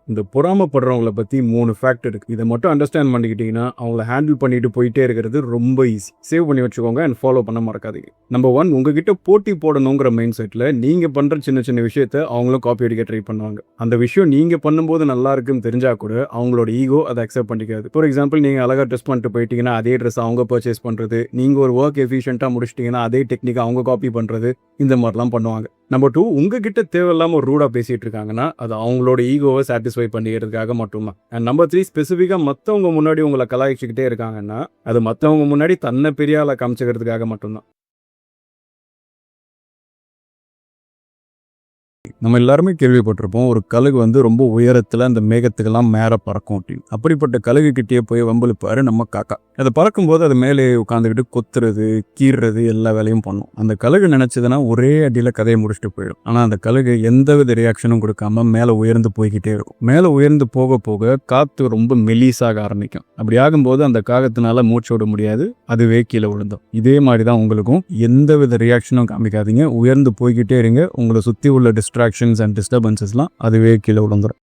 இந்த பொறாமப்படுறவங்கள பத்தி 3 ஃபேக்ட் இருக்கு. இதை மட்டும் அண்டர்ஸ்டாண்ட் பண்ணிக்கிட்டீங்கன்னா அவங்கள ஹேண்டில் பண்ணிட்டு போயிட்டே இருக்கிறது ரொம்ப ஈஸி. சேவ் பண்ணி வச்சுக்கோங்க அண்ட் ஃபாலோ பண்ண மறக்காதீங்க. நம்பர் 1, உங்ககிட்ட போட்டி போடணுங்கிற மைண்ட் செட்ல நீங்க பண்ற சின்ன சின்ன விஷயத்த அவங்களும் காப்பி அடிக்க ட்ரை பண்ணுவாங்க. அந்த விஷயம் நீங்க பண்ணும்போது நல்லா இருக்குன்னு தெரிஞ்சா கூட அவங்களோட ஈகோ அதை அக்செப்ட் பண்ணிக்காது. ஃபார் எக்ஸாம்பிள், நீங்க அழகா ட்ரெஸ் பண்ணிட்டு போயிட்டீங்கன்னா அதே ட்ரெஸ் அவங்க பர்ச்சேஸ் பண்றது, நீங்க ஒரு ஒர்க் எஃபிஷியன்ட்டா முடிச்சிட்டீங்கன்னா அதே டெக்னிக் அவங்க காப்பி பண்றது, இந்த மாதிரிலாம் பண்ணுவாங்க. நம்பர் 2, உங்ககிட்ட தேவையில்லாம ஒரு ரூடா பேசிட்டு இருக்காங்கன்னா அது அவங்களோட ஈகோவை சாட்டிஸ்ஃபை பண்ணிக்கிறதுக்காக மட்டும்தான். அண்ட் நம்பர் 3, ஸ்பெசிஃபிக்கா மற்றவங்க முன்னாடி உங்களை கலாய்ச்சிக்கிட்டே இருக்காங்கன்னா அது மற்றவங்க முன்னாடி தன்னை பெரிய ஆளை காமிச்சுக்கிறதுக்காக மட்டும்தான். நம்ம எல்லாருமே கேள்விப்பட்டிருப்போம், ஒரு கழுகு ரொம்ப உயரத்துல அந்த மேகத்துக்கெல்லாம் மேல பறக்கும் அப்படின்னு. அப்படிப்பட்ட கழுகு கிட்டே போய் வம்பளுப்பாரு நம்ம காக்கா. அதை பறக்கும்போது அது மேலே உட்காந்துக்கிட்டு கொத்துறது, கீறுறது, எல்லா வேலையும் பண்ணும். அந்த கழுகு நினைச்சதுன்னா ஒரே அடியில கதையை முடிச்சுட்டு போயிடும். ஆனா அந்த கழுகு எந்தவித ரியாக்ஷனும் கொடுக்காம மேல உயர்ந்து போய்கிட்டே இருக்கும். மேல உயர்ந்து போக போக காத்து ரொம்ப மெலிசாக ஆரம்பிக்கும். அப்படி ஆகும்போது அந்த காகத்தினால மூச்சு விட முடியாது, அதுவே கீழே விழுந்தோம். இதே மாதிரிதான் உங்களுக்கும். எந்தவித ரியாக்ஷனும் காமிக்காதீங்க, உயர்ந்து போய்கிட்டே இருங்க. உங்களை சுத்தி உள்ள டிஸ்ட்ராக்ஷன்ஸ் அண்ட் டிஸ்டர்பன்சஸ்லாம் அதுவே கீழே விழுந்துடும்.